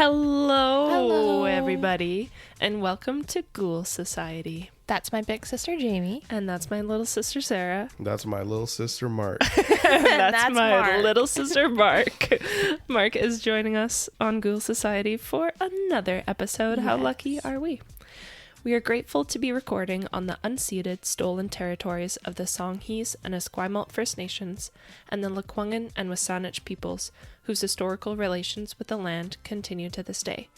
Hello, everybody, and welcome to Ghoul Society. That's my big sister, Jamie. And that's my little sister, Sarah. That's my little sister, Marc. That's my Marc. little sister, Marc. Marc is joining us on Ghoul Society for another episode. Yes. How lucky are we? We are grateful to be recording on the unceded, stolen territories of the Songhees and Esquimalt First Nations and the Lekwungen and Wasanich peoples, whose historical relations with the land continue to this day.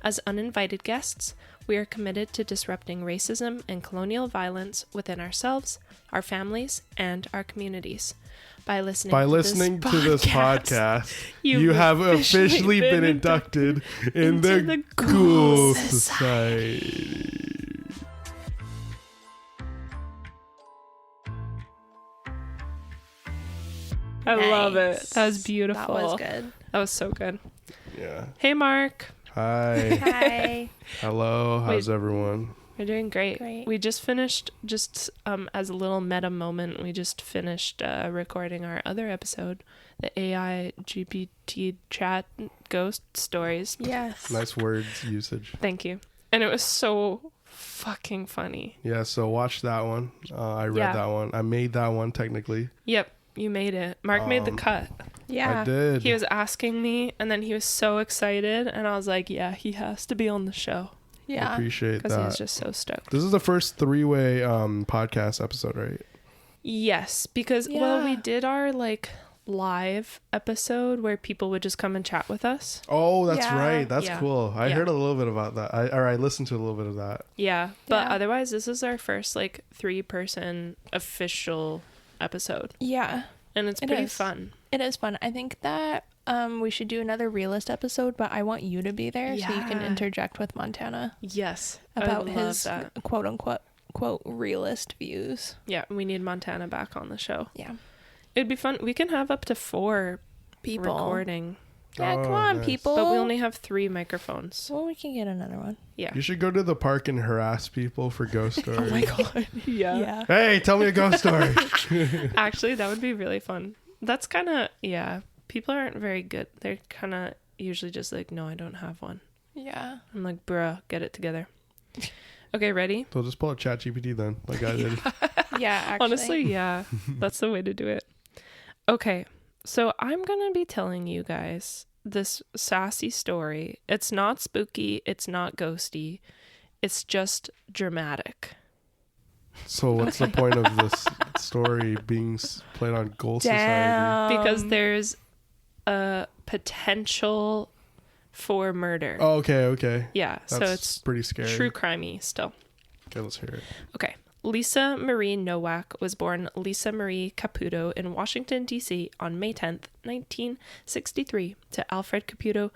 As uninvited guests, we are committed to disrupting racism and colonial violence within ourselves, our families, and our communities. By listening to this podcast, you have officially been inducted in the Ghoul Society. I love it. That was beautiful. That was good. That was so good. Yeah. Hey, Marc. Hi. Hi. Hello. How's everyone? We're doing great. We just finished, as a little meta moment, we just finished recording our other episode, the AI GPT chat ghost stories. Yes. Nice words usage. Thank you. And it was so fucking funny. Yeah, so watch that one. I read that one. I made that one technically. Yep. You made it. Marc made the cut. Yeah. I did. He was asking me, and then he was so excited, and I was like, yeah, he has to be on the show. Yeah. I appreciate that. Because he was just so stoked. This is the first three-way podcast episode, right? Yes, because, well, we did our, live episode where people would just come and chat with us. Oh, that's right. That's cool. I heard a little bit about that. I listened to a little bit of that. Yeah, but otherwise, this is our first, 3-person official episode. Yeah. And it's pretty fun. It is fun. I think that we should do another realist episode, but I want you to be there so you can interject with Montana. Yes. About his quote unquote realist views. Yeah, we need Montana back on the show. Yeah. It'd be fun. We can have up to 4 people recording. Yeah, come on, nice. people. But we only have 3 microphones. Well, we can get another one. Yeah. You should go to the park and harass people for ghost stories. Oh my god. Yeah. Hey, tell me a ghost story. Actually, that would be really fun. That's kind of, people aren't very good. They're kind of usually just like, no, I don't have one. Yeah. I'm like, bruh, get it together. Okay, ready? So just pull out ChatGPT then, like I did. Yeah, actually. Honestly, yeah. That's the way to do it. Okay, so I'm going to be telling you guys this sassy story. It's not spooky. It's not ghosty. It's just dramatic. So what's the point of this story being played on Ghoul Society? Because there's a potential for murder. Oh, okay. Yeah, That's so it's pretty scary. true crimey still. Okay, let's hear it. Okay. Lisa Marie Nowack was born Lisa Marie Caputo in Washington, D.C. on May 10th, 1963 to Alfred Caputo,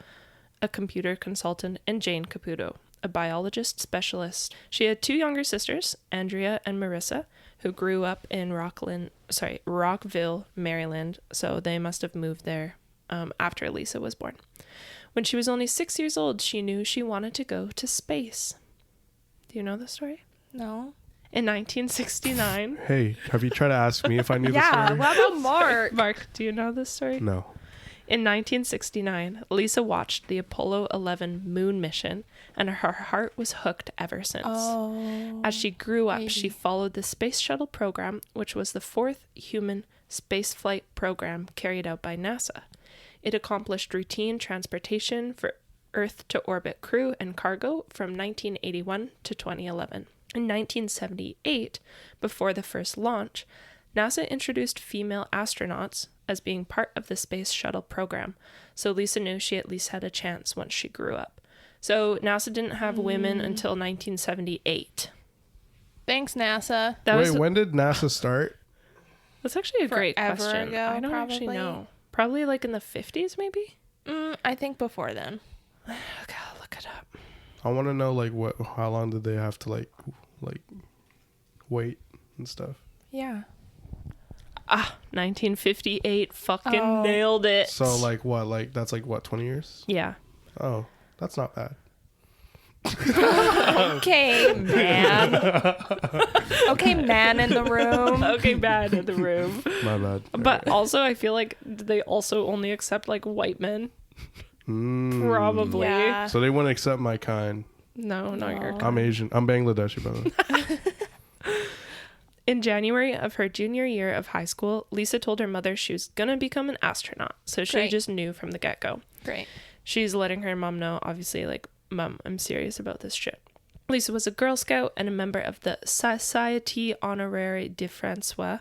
a computer consultant, and Jane Caputo, a biologist specialist. She had 2 younger sisters, Andrea and Marissa, who grew up in Rockville, Maryland, so they must have moved there after Lisa was born. When she was only 6 years old, she knew she wanted to go to space. Do you know the story? No. In 1969. Hey, have you tried to ask me if I knew the Yeah, story? what about Marc? Marc, do you know this story? No. In 1969, Lisa watched the Apollo 11 moon mission, and her heart was hooked ever since. Oh. As she grew up, she followed the Space Shuttle program, which was the 4th human spaceflight program carried out by NASA. It accomplished routine transportation for Earth-to-orbit crew and cargo from 1981 to 2011. In 1978, before the first launch, NASA introduced female astronauts as being part of the Space Shuttle program, so Lisa knew she at least had a chance once she grew up. So NASA didn't have women until 1978. Thanks, NASA. When did NASA start? That's actually a great Forever question. ago, I don't actually probably. know. Probably in the 50s, maybe? I think before then. Okay, I'll look it up. I want to know how long did they have to wait and stuff. Yeah. 1958. Fucking nailed it. So that's 20 years? Yeah. Oh, that's not bad. Okay, man. Okay, man in the room. Okay, bad in the room. My bad. But also, I feel like they also only accept white men. Probably. Yeah. So they wouldn't accept my kind. No, not your No. kind. I'm Asian. I'm Bangladeshi, by the way. In January of her junior year of high school, Lisa told her mother she was going to become an astronaut. So she Great. just knew from the get-go. Great. She's letting her mom know, obviously, like, Mom, I'm serious about this shit. Lisa was a Girl Scout and a member of the Société Honoraire de François,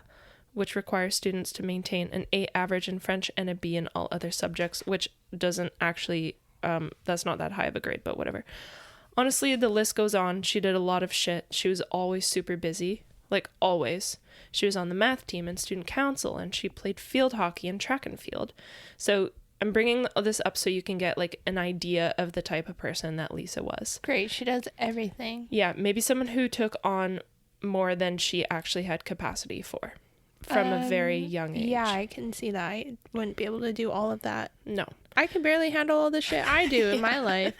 which requires students to maintain an A average in French and a B in all other subjects, which doesn't actually, that's not that high of a grade, but whatever. Honestly, the list goes on. She did a lot of shit. She was always super busy, like always. She was on the math team and student council, and she played field hockey and track and field. So I'm bringing this up so you can get like an idea of the type of person that Lisa was. Great. She does everything. Yeah, maybe someone who took on more than she actually had capacity for from a very young age. Yeah, I can see that. I wouldn't be able to do all of that. No. I can barely handle all the shit I do in my life.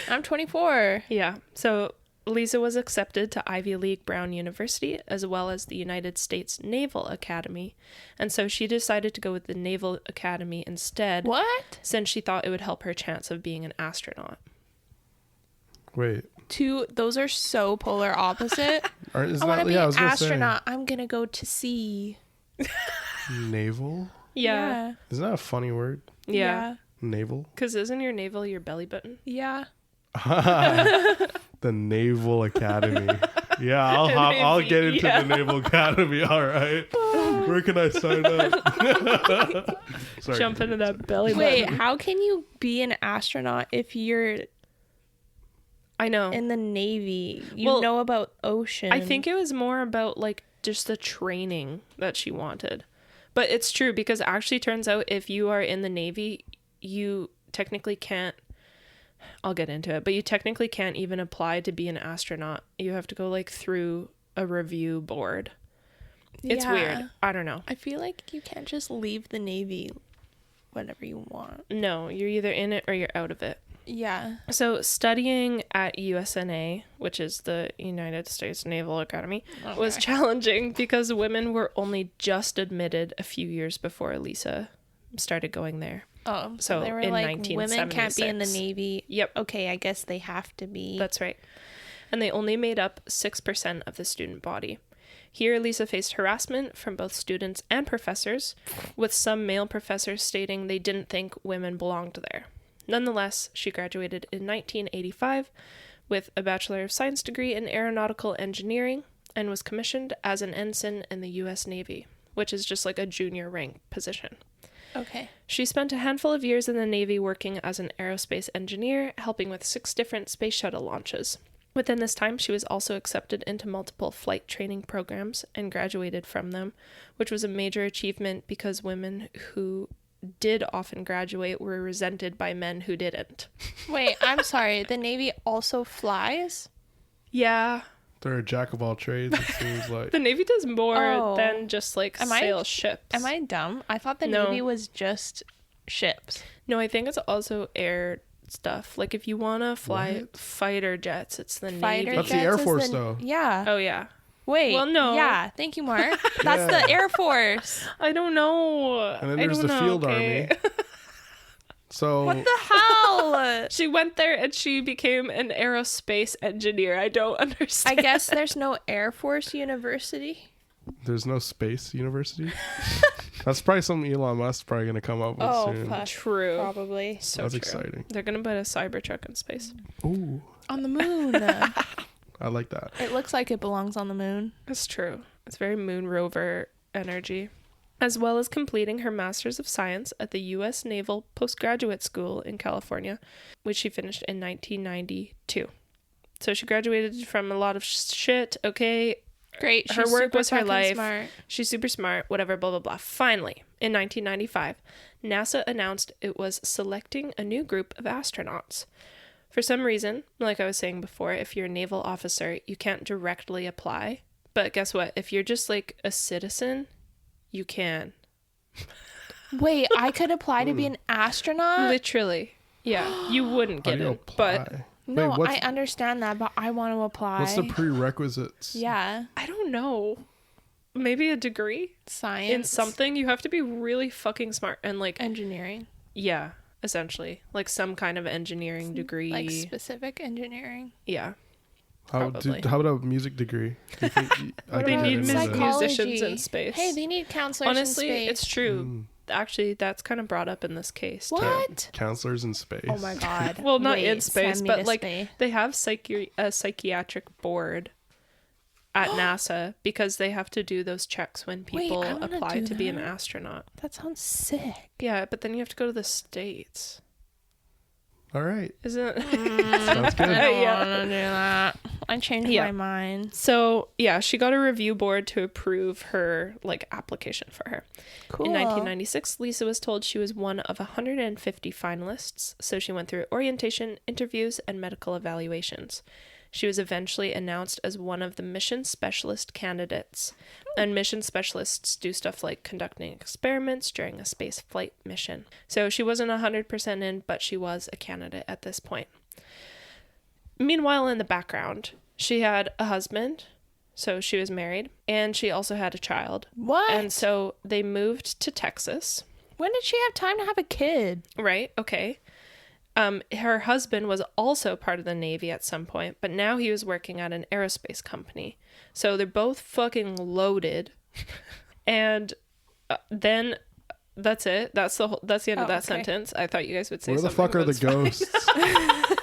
I'm 24. Yeah. So Lisa was accepted to Ivy League Brown University as well as the United States Naval Academy. And so she decided to go with the Naval Academy instead. What? Since she thought it would help her chance of being an astronaut. Wait. Those are so polar opposite. Is I want to that, be yeah, I an was gonna astronaut. I'm going to go to sea. say naval? Yeah. Isn't that a funny word? Yeah. Naval? Because isn't your navel your belly button? Yeah. The Naval Academy. Yeah, I'll get into the Naval Academy. All right. Where can I sign up? Sorry. Jump into that belly Wait, button. how can you be an astronaut if you're I know. in the Navy? You Well, know about ocean. I think it was more about like just the training that she wanted. But it's true because actually turns out if you are in the Navy, you technically can't, I'll get into it, but you technically can't even apply to be an astronaut. You have to go like through a review board. It's Yeah. weird. I don't know. I feel like you can't just leave the Navy whenever you want. No, you're either in it or you're out of it. Yeah. So studying at USNA, which is the United States Naval Academy, was challenging because women were only just admitted a few years before Lisa started going there. Oh, So they were in like, women can't be in the 1976. Navy. Yep. Okay, I guess they have to be. That's right. And they only made up 6% of the student body. Here, Lisa faced harassment from both students and professors, with some male professors stating they didn't think women belonged there. Nonetheless, she graduated in 1985 with a Bachelor of Science degree in Aeronautical Engineering and was commissioned as an ensign in the U.S. Navy, which is just like a junior rank position. Okay. She spent a handful of years in the Navy working as an aerospace engineer, helping with 6 different space shuttle launches. Within this time, she was also accepted into multiple flight training programs and graduated from them, which was a major achievement because women who did often graduate were resented by men who didn't. Wait, I'm sorry. The Navy also flies? Yeah, They're a jack of all trades, it seems like. the Navy does more Oh. than just like sail ships. Am I dumb? I thought the No. Navy was just ships. No, I think it's also air stuff. Like if you want to fly What? fighter jets, it's the Fighter Navy. That's the jets Air is Force, though. Yeah. Oh yeah. Wait. Well, no. Yeah. Thank you, Mark. That's the Air Force. I don't know. And then I there's don't the know, field okay? army. So What the hell? She went there and she became an aerospace engineer. I don't understand. I guess there's no Air Force University. there's no space university. That's probably something Elon Musk's probably gonna come up with Oh, soon. fuck. True. Probably. So That's true. exciting. They're gonna put a Cybertruck in space. Ooh, On the moon. I like that. It looks like it belongs on the moon. That's true. It's very moon rover energy. As well as completing her Master's of Science at the U.S. Naval Postgraduate School in California, which she finished in 1992. So she graduated from a lot of shit, okay? Great. Her she's work super was her fucking life. Smart. She's super smart, whatever, blah, blah, blah. Finally, in 1995, NASA announced it was selecting a new group of astronauts. For some reason, like I was saying before, if you're a naval officer, you can't directly apply. But guess what? If you're just like a citizen, you can. Wait, I could apply to be an astronaut? Literally. Yeah, you wouldn't How get do you it. apply? But No, Wait, what's, I understand that, but I want to apply. what's the prerequisites? Yeah. I don't know. Maybe a degree Science. in something. You have to be really fucking smart and like, Engineering. yeah, essentially. Like some kind of engineering degree. Like specific engineering. Yeah. How about a music degree? Do you think, They need Psychology. musicians in space. Hey, they need counselors Honestly, in space. it's true. Actually, that's kind of brought up in this case. What? Counselors in space. Oh my god. Well, not Wait, in space, send me but to like space. they have a psychiatric board at NASA because they have to do those checks when people I wanna apply do to be an that. astronaut. That sounds sick. Yeah, but then you have to go to the States. All right. Isn't Sounds good. I don't Yeah. want to do that. I changed Yeah. my mind. So, yeah, she got a review board to approve her like application for her. Cool. In 1996, Lisa was told she was one of 150 finalists, so she went through orientation, interviews, and medical evaluations. She was eventually announced as one of the mission specialist candidates. And mission specialists do stuff like conducting experiments during a space flight mission. So she wasn't 100% in, but she was a candidate at this point. Meanwhile, in the background, she had a husband, so she was married, and she also had a child. What? And so they moved to Texas. When did she have time to have a kid? Right, okay. Her husband was also part of the Navy at some point, but now he was working at an aerospace company. So they're both fucking loaded. And then that's it. That's the end of that sentence. I thought you guys would say Where the something fuck are the about space. ghosts?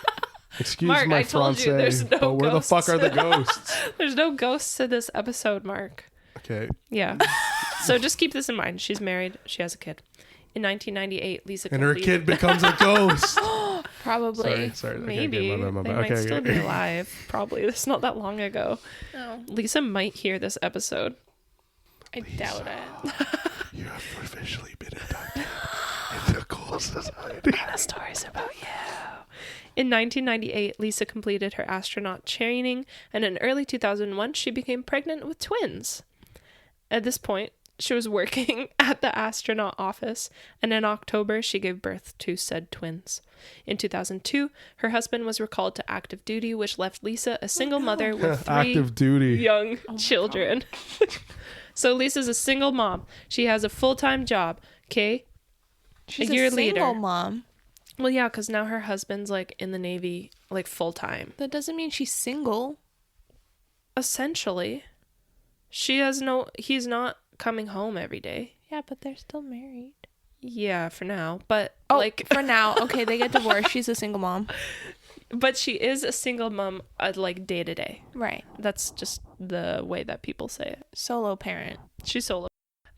Excuse Mark, my I told you Francais, there's no but where the fuck ghosts. are the ghosts? There's no ghosts to this episode, Mark. Okay. Yeah. So just keep this in mind. She's married. She has a kid. In 1998, Lisa And her completed- kid becomes a ghost. Probably. Sorry. Maybe Okay, they my bad. might still be alive. Probably. It's not that long ago. No, Lisa might hear this episode. I doubt it. You have officially been inducted into Cool Society. The story's about you. In 1998, Lisa completed her astronaut training, and in early 2001, she became pregnant with twins. At this point, she was working at the astronaut office, and in October, she gave birth to said twins. In 2002, her husband was recalled to active duty, which left Lisa a single mother with 3 Active duty. young children. So Lisa's a single mom. She has a full-time job, okay? She's a year single later. mom. Well, yeah, because now her husband's like in the Navy, like full-time. That doesn't mean she's single. Essentially. He's not coming home every day. Yeah, but they're still married. Yeah, for now. But Like for now, okay, they get divorced. She's a single mom. but she is a single mom, like day to day. Right. That's just the way that people say it. Solo parent. She's solo.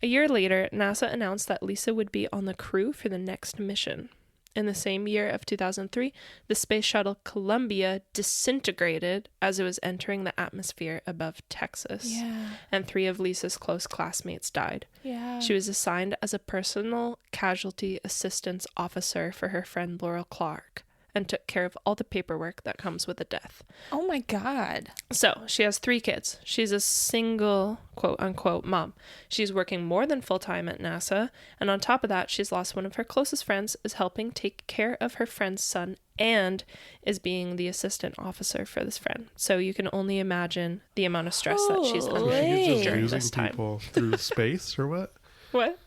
A year later, NASA announced that Lisa would be on the crew for the next mission. In the same year of 2003, the space shuttle Columbia disintegrated as it was entering the atmosphere above Texas. Yeah. And 3 of Lisa's close classmates died. Yeah. She was assigned as a personal casualty assistance officer for her friend Laurel Clark and took care of all the paperwork that comes with a death. Oh my god. So she has 3 kids. She's a single, quote unquote, mom. She's working more than full time at NASA. And on top of that, she's lost one of her closest friends, is helping take care of her friend's son, and is being the assistant officer for this friend. So you can only imagine the amount of stress that she's under Holy. She's just during losing this time. people through space or what? What?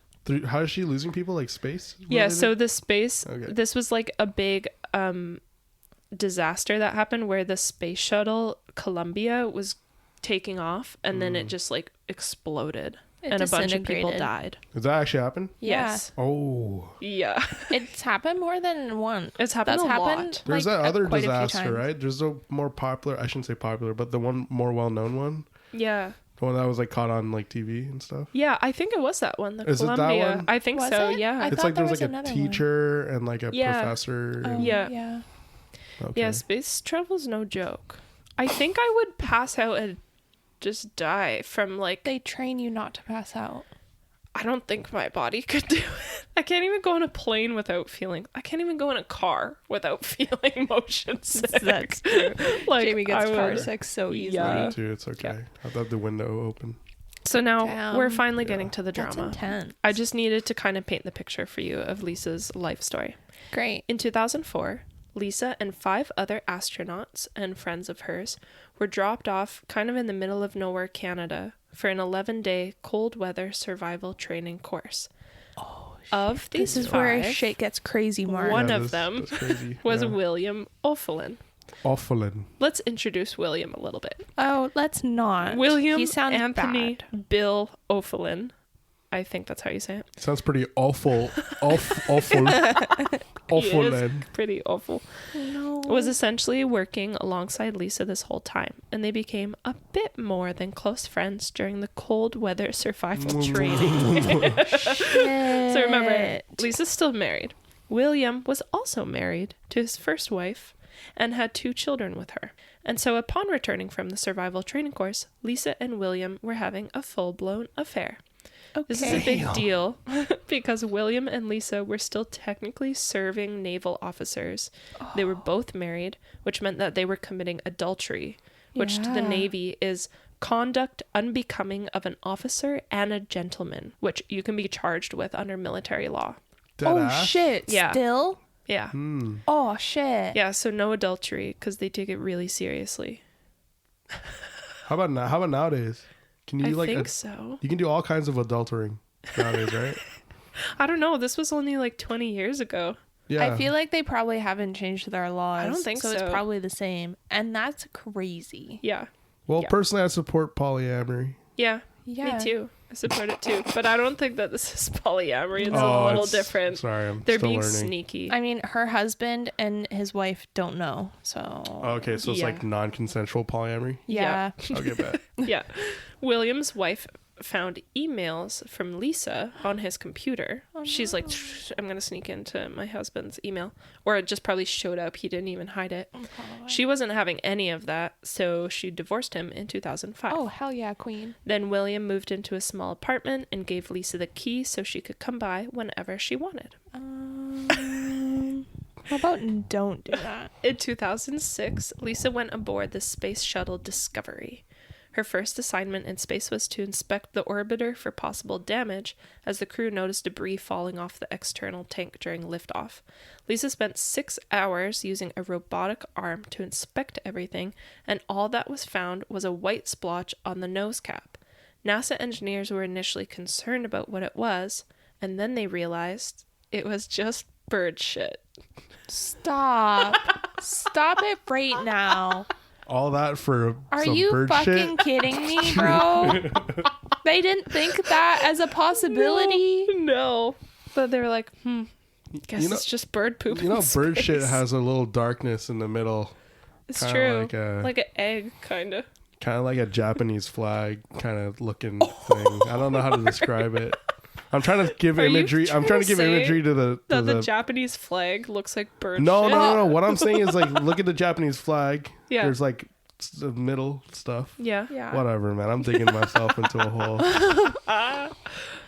How is she losing people, like space? Yeah, related? so the space, Okay. this was like a big disaster that happened where the space shuttle Columbia was taking off and then it just like exploded It and a bunch of people disintegrated. died. Does that actually happen? Yeah. Yes. Oh. Yeah. It's happened more than once. It's happened That's a happened. lot. There's like, that other quite a few disaster, times. right? There's a more popular, I shouldn't say popular, but the one more well-known one. Yeah. The one that was like caught on like TV and stuff. Yeah, I think it was that one, the Is it that Columbia. one? I think Was so, it? yeah. I It's thought like there there was was like a another one. teacher and like a Yeah. professor. Oh, and- Yeah. Yeah. Okay. Yeah, space travel's no joke. I think I would pass out and just die from like, They train you not to pass out. I don't think my body could do it. I can't even go on a plane without feeling. I can't even go in a car without feeling motion sick. That's true. Like, Jamie gets I car would- sick so easily. Yeah. Me too. It's okay. I've had the window open. So now Damn. we're finally getting to the That's drama. intense. I just needed to kind of paint the picture for you of Lisa's life story. Great. In 2004, Lisa and 5 other astronauts and friends of hers were dropped off kind of in the middle of nowhere, Canada, for an 11-day cold weather survival training course. Oh, Of these This is five, where shit gets crazy, Mark. One Yeah, of them that's crazy. was Yeah. William O'Fallon. O'Fallon. Let's introduce William a little bit. Oh, let's not. William he sounds Anthony bad. Bill O'Fallon. I think that's how you say it. Sounds pretty awful. Awful. O'Fallon. Pretty awful. No. Was essentially working alongside Lisa this whole time, and they became a bit more than close friends during the cold weather survival training. So remember, Lisa's still married. William was also married to his first wife and had 2 children with her. And so upon returning from the survival training course, Lisa and William were having a full-blown affair. Okay. This is a big deal because William and Lisa were still technically serving naval officers. They were both married, which meant that they were committing adultery, which to the Yeah. Navy is conduct unbecoming of an officer and a gentleman, which you can be charged with under military law. Deadass. Shit. Yeah. Still? Yeah. Oh, shit. Yeah, so no adultery because they take it really seriously. How about nowadays? Can you I like think so. you can do all kinds of adultering nowadays, right? I don't know. This was only like 20 years ago. Yeah. I feel like they probably haven't changed their laws. I don't think so. It's so. probably the same. And that's crazy. Yeah. Well, Yeah. personally, I support polyamory. Yeah. Yeah. Me too. I support it too. But I don't think that this is polyamory. It's a Oh, little it's- different. Sorry, I'm They're still being learning. sneaky. I mean, her husband and his wife don't know. So. Oh, okay, so it's Yeah. like non-consensual polyamory. Yeah. I'll get that. Yeah. William's wife found emails from Lisa on his computer. She's like, I'm going to sneak into my husband's email. Or it just probably showed up. He didn't even hide it. She wasn't having any of that, so she divorced him in 2005. Oh, hell yeah, queen. Then William moved into a small apartment and gave Lisa the key so she could come by whenever she wanted. How about don't do that? In 2006, Lisa went aboard the space shuttle Discovery. Her first assignment in space was to inspect the orbiter for possible damage as the crew noticed debris falling off the external tank during liftoff. Lisa spent 6 hours using a robotic arm to inspect everything, and all that was found was a white splotch on the nose cap. NASA engineers were initially concerned about what it was, and then they realized it was just bird shit. Stop. Stop it right now. All that for Are some you bird fucking shit? kidding me, bro? They didn't think that as a possibility. No. But they were like, guess You know- it's just bird poop. You know, in bird shit space. has a little darkness in the middle, It's kinda true. like Like an egg, kind of. kind of like a Japanese flag kind of looking thing. I don't know how to describe it. I'm trying to give Are you imagery. I'm trying trying to to give say imagery to the. That the Japanese flag looks like bird No, shit. no. What I'm saying is like, look at the Japanese flag. Yeah. There's like the middle stuff. Yeah. Yeah. Whatever, man. I'm digging myself into a hole.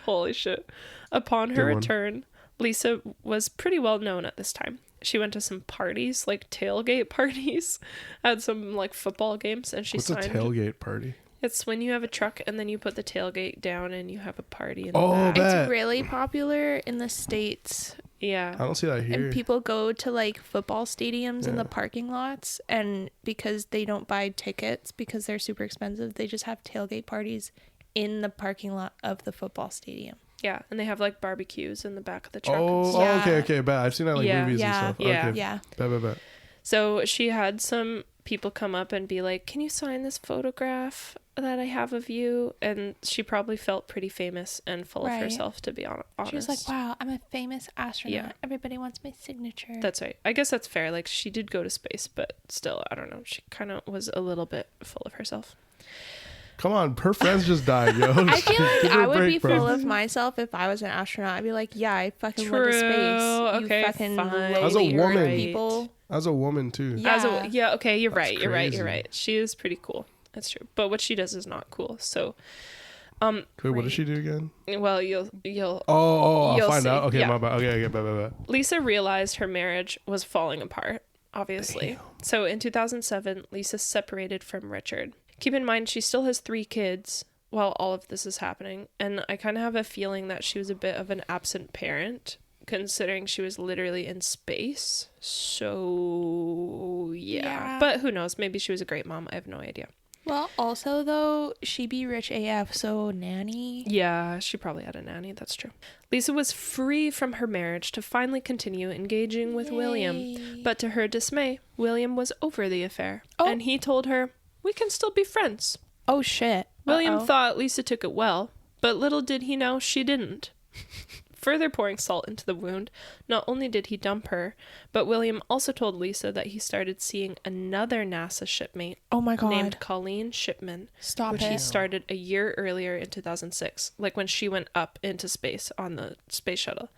Holy shit. Upon her Good one. return, Lisa was pretty well known at this time. She went to some parties, like tailgate parties, at some like football games, and she What's a signed. tailgate party? It's when you have a truck and then you put the tailgate down and you have a party in the Oh, back. bet. It's really popular in the States. Yeah. I don't see that here. And people go to like football stadiums in Yeah. the parking lots, and because they don't buy tickets because they're super expensive, they just have tailgate parties in the parking lot of the football stadium. Yeah, and they have like barbecues in the back of the truck. Oh, Yeah. okay. Bet. I've seen that like Yeah. movies Yeah. and stuff. Yeah. Okay. Yeah. Bet. So she had some people come up and be like, "Can you sign this photograph that I have of you?" And she probably felt pretty famous and full Right. of herself, to be honest. She was like, wow, I'm a famous astronaut. Yeah. Everybody wants my signature. That's right. I guess that's fair. Like, she did go to space, but still, I don't know. She kind of was a little bit full of herself. Come on, her friends just died, yo. I feel like Give her I a would be break, bro. full of myself if I was an astronaut. I'd be like, yeah, I fucking went to space. True. Okay, You fucking fine. As a lowly woman. earth people. As a woman too. Yeah. Yeah, okay, you're That's right. You're right. You're crazy. right. She is pretty cool. That's true. But what she does is not cool. So, Wait, what does she do again? well, you'll Oh, I'll You'll find see. out. Okay, Yeah. my bad. Okay, bet. Lisa realized her marriage was falling apart, obviously. So in 2007, Lisa separated from Richard. Keep in mind, she still has 3 kids while all of this is happening. And I kind of have a feeling that she was a bit of an absent parent, considering she was literally in space. So, yeah. Yeah. But who knows? Maybe she was a great mom. I have no idea. Well, also, though, she be rich AF, so nanny. Yeah, she probably had a nanny. That's true. Lisa was free from her marriage to finally continue engaging with William. But to her dismay, William was over the affair. Oh. And he told her, "We can still be friends." Oh, shit. William Uh-oh. thought Lisa took it well, but little did he know she didn't. Further pouring salt into the wound, not only did he dump her, but William also told Lisa that he started seeing another NASA shipmate Oh, my God. named Colleen Shipman, Stop which it. he started a year earlier in 2006, like when she went up into space on the space shuttle.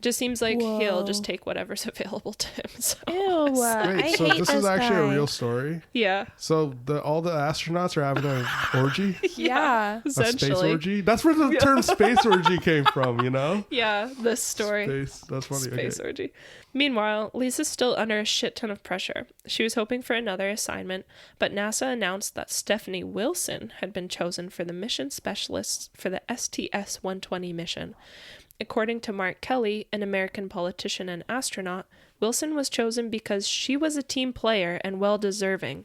Just seems like he'll just take whatever's available to him. So. Ew. Wait, I so hate this is actually guy. a real story? Yeah. So all the astronauts are having an orgy? Yeah. A space Essentially. orgy? That's where the term space orgy came from, you know? Yeah, this story. Space. That's funny. Space Okay. orgy. Meanwhile, Lisa's still under a shit ton of pressure. She was hoping for another assignment, but NASA announced that Stephanie Wilson had been chosen for the mission specialist for the STS-120 mission. According to Marc Kelly, an American politician and astronaut, Wilson was chosen because she was a team player and well-deserving.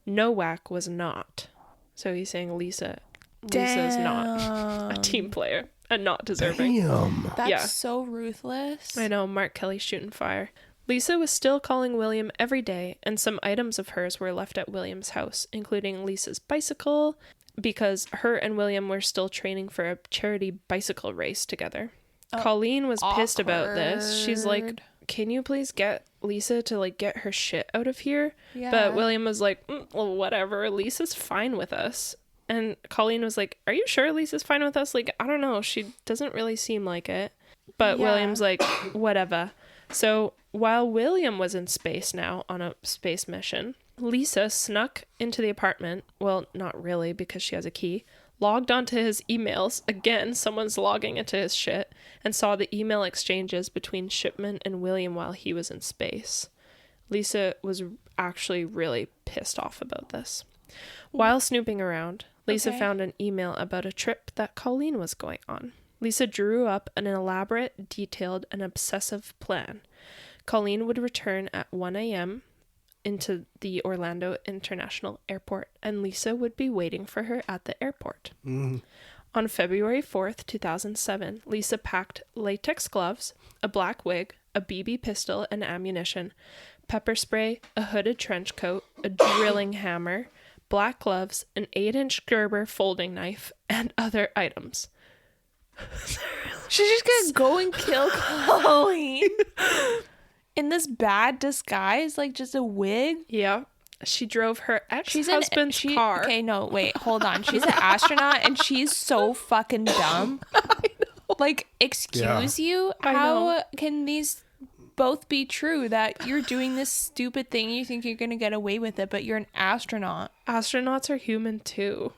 Nowack was not. So he's saying Lisa's not a team player and not deserving. Damn. That's Yeah. so ruthless. I know, Marc Kelly shooting fire. Lisa was still calling William every day, and some items of hers were left at William's house, including Lisa's bicycle, because her and William were still training for a charity bicycle race together. Colleen was pissed about this. She's like, Awkward. "Can you please get Lisa to like get her shit out of here?" Yeah. But William was like, "Well, whatever. Lisa's fine with us." And Colleen was like, "Are you sure Lisa's fine with us? Like, I don't know. She doesn't really seem like it." But Yeah. William's like, "Whatever." So while William was in space now on a space mission, Lisa snuck into the apartment. Well, not really, because she has a key. Logged onto his emails. Again, someone's logging into his shit. And saw the email exchanges between Shipman and William while he was in space. Lisa was actually really pissed off about this. While snooping around, Lisa Okay. found an email about a trip that Colleen was going on. Lisa drew up an elaborate, detailed, and obsessive plan. Colleen would return at 1 a.m. into the Orlando International Airport, and Lisa would be waiting for her at the airport. On February 4th, 2007, Lisa packed latex gloves, a black wig, a BB pistol and ammunition, pepper spray, a hooded trench coat, a drilling hammer, black gloves, an 8-inch Gerber folding knife, and other items. She's just gonna go and kill Colleen in this bad disguise, like just a wig. Yeah. She drove her She's ex-husband's car. Okay, no, wait, hold on. She's an astronaut, and she's so fucking dumb. Like, excuse you? I How know. can these both be true? That you're doing this stupid thing, you think you're gonna get away with it, but you're an astronaut. Astronauts are human too.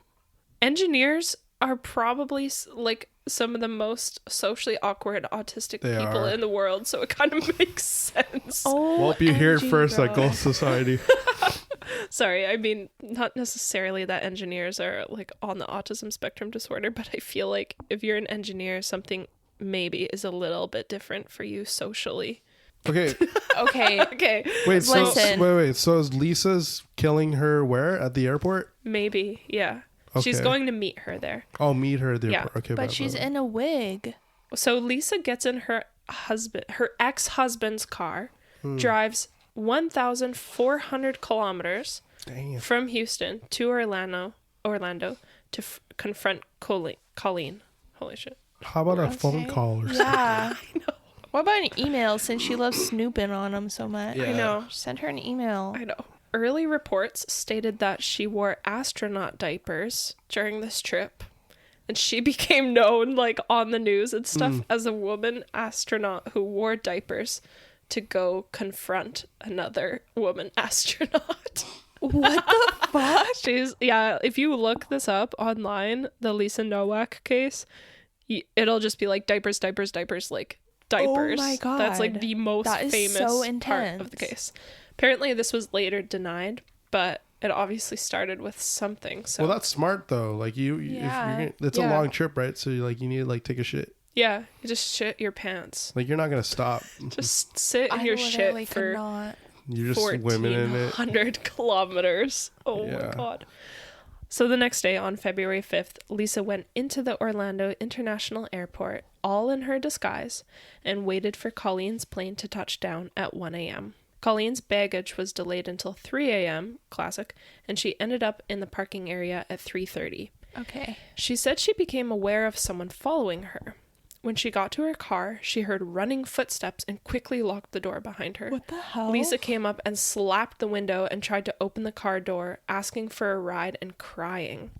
Engineers are probably like some of the most socially awkward autistic They people are. in the world, so it kind of makes sense. Well, you hear it OMG, first at bro. Ghost Society. Sorry, I mean not necessarily that engineers are like on the autism spectrum disorder, but I feel like if you're an engineer, something maybe is a little bit different for you socially. Okay, Okay, Okay, wait. So Listen. wait. So is Lisa's killing her where at the airport? maybe, yeah. She's Okay. going to meet her there. I'll meet her at the Yeah, airport. Okay, but she's in a wig. So Lisa gets in her ex-husband's car, drives 1,400 kilometers Damn. from Houston to Orlando to confront Colleen. Holy shit. How about a phone call or something? Yeah. What about an email, since she loves snooping on him so much? Yeah. I know. Send her an email. I know. Early reports stated that she wore astronaut diapers during this trip. And she became known, like, on the news and stuff as a woman astronaut who wore diapers to go confront another woman astronaut. What the fuck? Yeah, if you look this up online, the Lisa Nowack case, it'll just be like diapers, like diapers. Oh my God. That's like the most That is famous so part of the intense. case. Apparently this was later denied, but it obviously started with something. So Well, that's smart though. Like if you're Yeah. it's a long trip, right? So you need to like take a shit. yeah, you just shit your pants. Like you're not gonna stop. Just sit in I your literally shit for cannot. You're just swimming in it. 1,400 kilometers. Oh Yeah. my God. So the next day, on February 5th, Lisa went into the Orlando International Airport, all in her disguise, and waited for Colleen's plane to touch down at 1 a.m. Colleen's baggage was delayed until 3 a.m., classic, and she ended up in the parking area at 3:30. Okay. She said she became aware of someone following her. When she got to her car, she heard running footsteps and quickly locked the door behind her. What the hell? Lisa came up and slapped the window and tried to open the car door, asking for a ride and crying.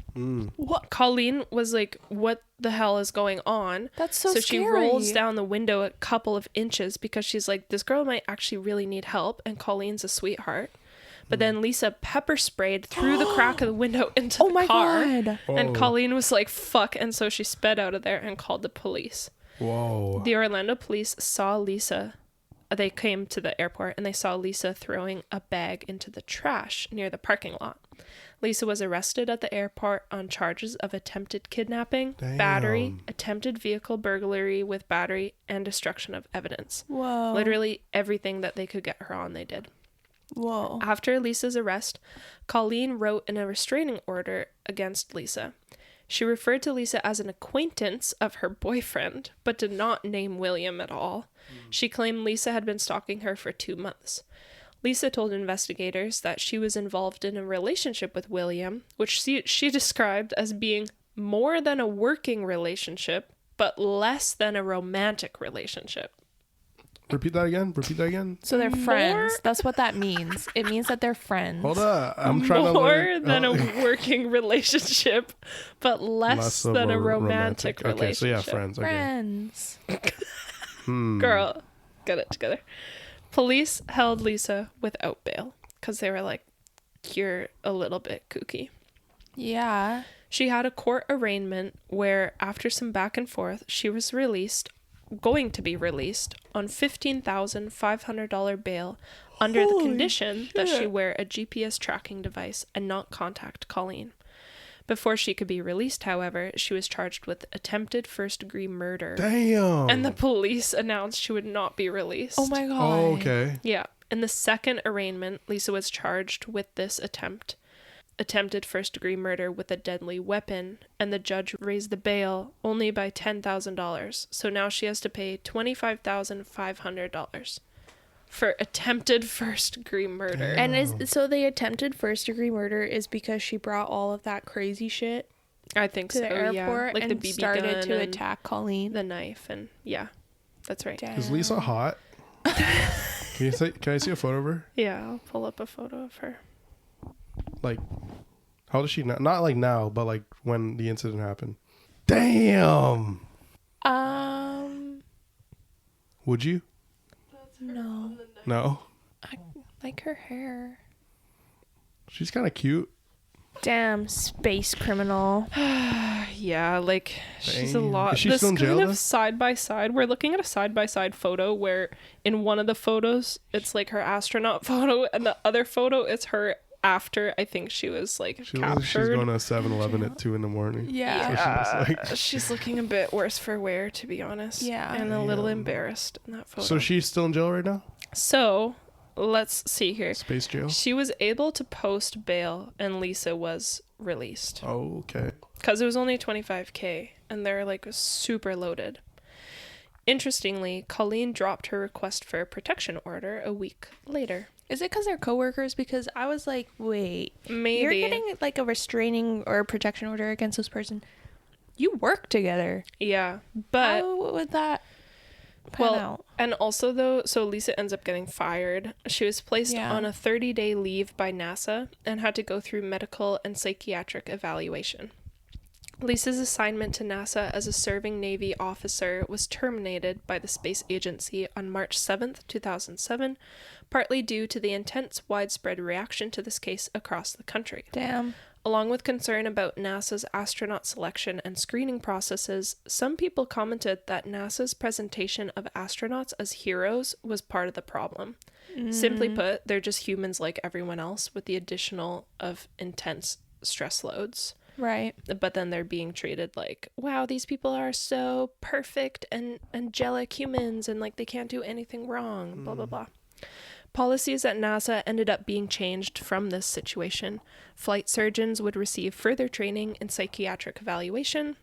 What? Colleen was like, what the hell is going on? That's so So scary. she rolls down the window a couple of inches because she's like, this girl might actually really need help, and Colleen's a sweetheart. But then Lisa pepper sprayed through the crack of the window into the car. God. And Colleen was like, fuck. And so she sped out of there and called the police. Whoa. The Orlando police saw Lisa. They came to the airport and they saw Lisa throwing a bag into the trash near the parking lot. Lisa was arrested at the airport on charges of attempted kidnapping, battery, attempted vehicle burglary with battery, and destruction of evidence. Whoa. Literally everything that they could get her on, they did. Whoa. After Lisa's arrest, Colleen wrote in a restraining order against Lisa. She referred to Lisa as an acquaintance of her boyfriend, but did not name William at all. She claimed Lisa had been stalking her for 2 months. Lisa told investigators that she was involved in a relationship with William, which she described as being more than a working relationship, but less than a romantic relationship. Repeat that again. So they're friends. That's what that means. It means that they're friends. Hold up. I'm trying to More learn. than a working relationship, but less of than a a romantic relationship. Okay, so yeah, friends. Okay. Friends. Girl, get it together. Police held Lisa without bail because they were like, you're a little bit kooky. Yeah. She had a court arraignment where, after some back and forth, she was going to be released on $15,500 bail under the condition that she wear a GPS tracking device and not contact Colleen. Before she could be released, however, she was charged with attempted first-degree murder. Damn. And the police announced she would not be released. Oh my God. Oh, okay. Yeah. In the second arraignment, Lisa was charged with this attempted first-degree murder with a deadly weapon, and the judge raised the bail only by $10,000. So now she has to pay $25,500 for attempted first-degree murder. And so the attempted first-degree murder is because she brought all of that crazy shit I think to so, the airport yeah. Like and the BB started gun to and attack Colleen. the knife, and yeah, that's right. Damn. Is Lisa hot? Can I see a photo of her? Yeah, I'll pull up a photo of her. Like, how old is she now? Not like now, but like when the incident happened. Damn. Would you? No. No. I like her hair. She's kind of cute. Damn, space criminal. Yeah, like she's a Dang. lot. Is she This still in jail, kind though? of side by side. We're looking at a side by side photo where in one of the photos it's like her astronaut photo, and the other photo is her after I think she was like She looks like she's captured. going to 7-Eleven at 2 a.m. Yeah. So she looks like- She's looking a bit worse for wear, to be honest. Yeah. and a little Damn. embarrassed in that photo. So she's still in jail right now? So let's see here. Space jail? She was able to post bail, and Lisa was released. Oh, okay. Because it was only $25,000 and they're like super loaded. Interestingly, Colleen dropped her request for a protection order a week later. Is it because they're coworkers? Because I was like, wait, Maybe. you're getting like a restraining or a protection order against this person. You work together. Yeah, but How would that pan out? and also though, so Lisa ends up getting fired. She was placed Yeah. on a 30-day leave by NASA and had to go through medical and psychiatric evaluation. Lisa's assignment to NASA as a serving Navy officer was terminated by the space agency on March 7th, 2007, partly due to the intense widespread reaction to this case across the country. Damn. Along with concern about NASA's astronaut selection and screening processes, some people commented that NASA's presentation of astronauts as heroes was part of the problem. Simply put, they're just humans like everyone else with the additional of intense stress loads. Right. But then they're being treated like, wow, these people are so perfect and angelic humans and like they can't do anything wrong, blah, blah, blah. Policies at NASA ended up being changed from this situation. Flight surgeons would receive further training in psychiatric evaluation.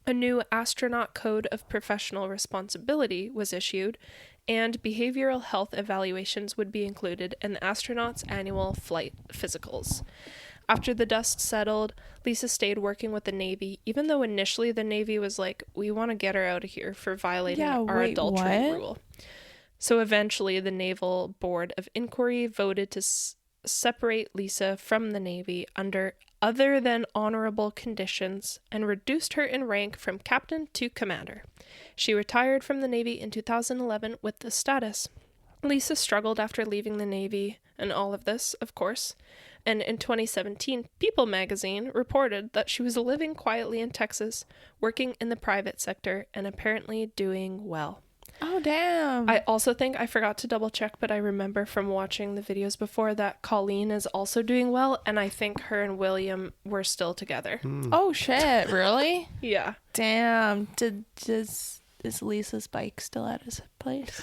A new astronaut code of professional responsibility was issued, and behavioral health evaluations would be included in the astronauts' annual flight physicals. After the dust settled, Lisa stayed working with the Navy, even though initially the Navy was like, we want to get her out of here for violating our adultery rule. So eventually the Naval Board of Inquiry voted to separate Lisa from the Navy under other than honorable conditions and reduced her in rank from captain to commander. She retired from the Navy in 2011 with this status. Lisa struggled after leaving the Navy and all of this, of course. And in 2017, People magazine reported that she was living quietly in Texas, working in the private sector, and apparently doing well. Oh, damn. I also think I forgot to double check, but I remember from watching the videos before that Colleen is also doing well, and I think her and William were still together. Oh, shit. Really? Yeah. Damn. Is Lisa's bike still at his place?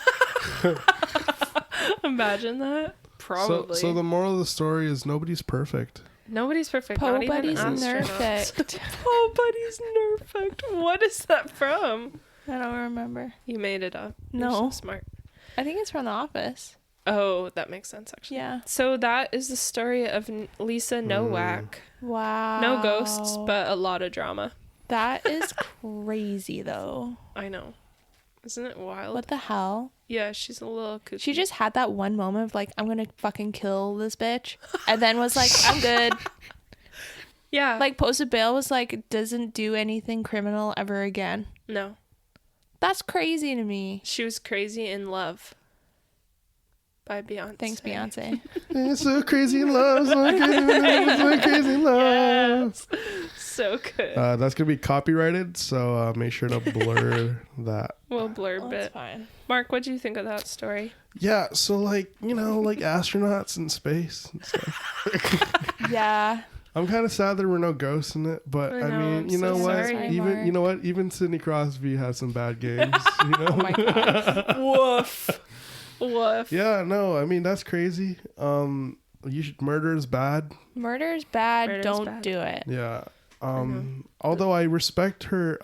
Imagine that. Probably. So the moral of the story is nobody's perfect. Nobody's perfect. Not even Nobody's astronauts. perfect. Nobody's perfect. What is that from? I don't remember. You made it up. No. You're so smart. I think it's from The Office. Oh, that makes sense, actually. Yeah. So that is the story of Lisa Nowack. Wow. No ghosts, but a lot of drama. That is crazy, though. I know. Isn't it wild? What the hell? Yeah, she's a little kooky. She just had that one moment of like, I'm gonna fucking kill this bitch. And then was like, I'm good. Yeah. Like, posted bail, was like, doesn't do anything criminal ever again. No. That's crazy to me. She was crazy in love. By Beyonce. Thanks, Beyonce. It's so crazy in love, so crazy in love. Yes. So good. That's gonna be copyrighted, so make sure to blur that. We'll blurb That's it. fine. Mark, what do you think of that story? Yeah, so like astronauts in space and stuff. Yeah. I'm kind of sad there were no ghosts in it, but I I know, mean, I'm you know so what? sorry, Even Sidney Crosby had some bad games. You know? Oh my god. Woof. Woof. Yeah, no, I mean that's crazy. Murder is bad. Murder is bad. Murder is Don't bad. do it. Yeah. Although I respect her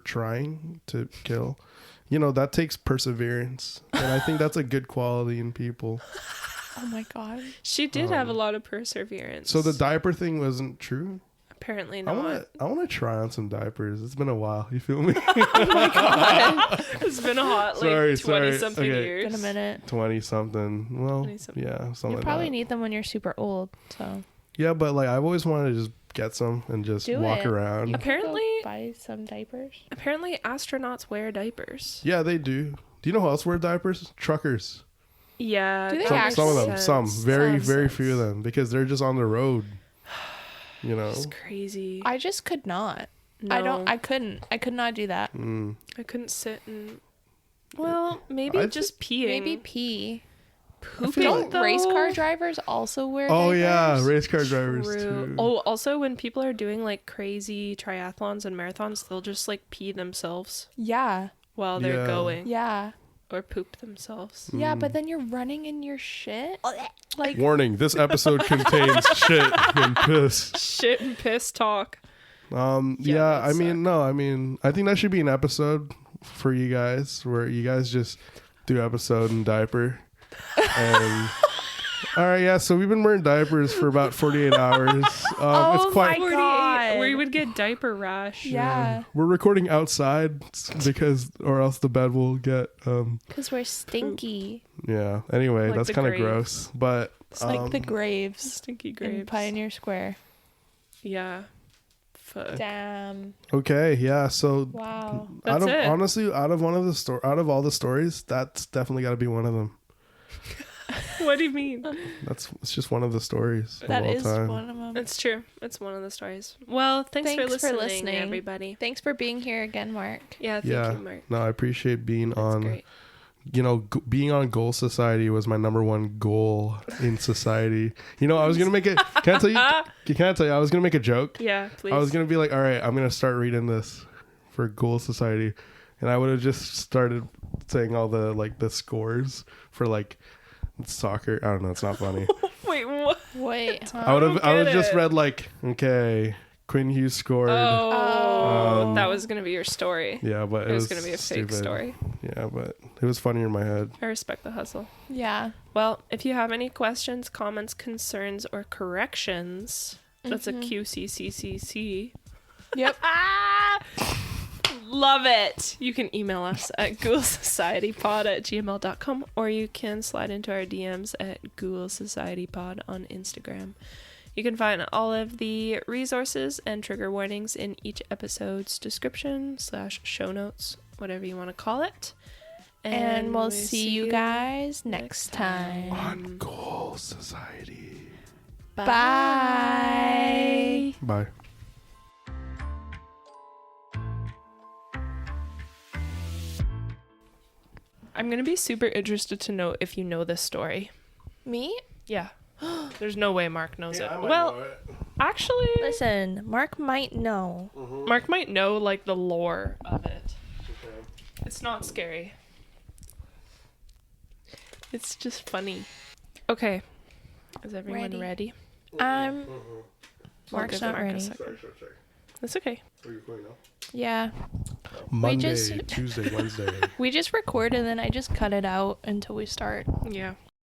trying to kill. You know, that takes perseverance. And I think that's a good quality in people. Oh my god. She did have a lot of perseverance. So the diaper thing wasn't true? Apparently I not. want to try on some diapers. It's been a while. You feel me? It's been a hot, like, Sorry, 20-something okay. years. Been a minute. 20 something. Well, 20-something. yeah, something You like probably that. need them when you're super old. So Yeah, but like I've always wanted to just get some and just Do walk it. around. Apparently, buy some diapers. apparently astronauts wear diapers. Yeah, they do. Do you know who else wear diapers? Truckers. Yeah. Do they that Some makes of them. sense. Some. Very, Makes very sense. few of them because they're just on the road. You know. It's crazy. I just could not. No. I couldn't. I could not do that. I couldn't sit and... Well, maybe I just peeing. Maybe pee. Pooping, Don't though? race car drivers also wear Oh yeah, diapers? race car drivers True. too. Oh, also when people are doing like crazy triathlons and marathons, they'll just like pee themselves Yeah. while they're Yeah. going Yeah. or poop themselves. Yeah, but then you're running in your shit. Like, Warning: this episode contains shit and piss. Shit and piss talk. Yeah, I that mean, I think that should be an episode for you guys where you guys just do episode in diaper. And all right, yeah. So we've been wearing diapers for about 48 hours. Oh it's quite. my God. We would get diaper rash. yeah. We're recording outside or else the bed will get. Because we're stinky. Yeah. Anyway, Like that's the kind of grave. gross, but It's like the graves Stinky in grapes. Pioneer Square. Yeah. Fuck. Damn. okay, yeah. So Wow. That's it. honestly, out of all the stories, that's definitely got to be one of them. What do you mean? It's just one of the stories That of all is time. one of them. It's true. It's one of the stories. Well, thanks for listening, everybody. Thanks for being here again, Mark. Yeah, thank Yeah. you, Mark. No, I appreciate being That's on. great. You know, being on Goal Society was my number one goal in society. You know, I was gonna make it. Can I tell you? I was gonna make a joke. Yeah, please. I was gonna be like, all right, I'm gonna start reading this for Goal Society, and I would have just started saying all the scores for like It's soccer. I don't know. It's not funny. Wait, what? Wait. Huh? I would have just it. read like, okay, Quinn Hughes scored. That was gonna be your story. Yeah, but It was gonna be a fake stupid. story. Yeah, but it was funnier in my head. I respect the hustle. Yeah. Well, if you have any questions, comments, concerns, or corrections, that's a QCCCC. Yep. Love it. You can email us at ghoulsocietypod@gmail.com, or you can slide into our DMs at ghoulsocietypod on Instagram. You can find all of the resources and trigger warnings in each episode's description / show notes, whatever you want to call it. And we'll see you guys next time. On Ghoul Society. Bye. Bye. I'm going to be super interested to know if you know this story. Me? Yeah. There's no way Mark knows it. Well, actually, Listen, Mark might know. Mark might know like the lore of it. Okay. It's not scary. It's just funny. Okay. Is everyone ready? Mark's give not Mark a ready. second. Sorry. That's okay. Are you recording now? Yeah. Monday, just- Tuesday, Wednesday. We just record and then I just cut it out until we start. Yeah.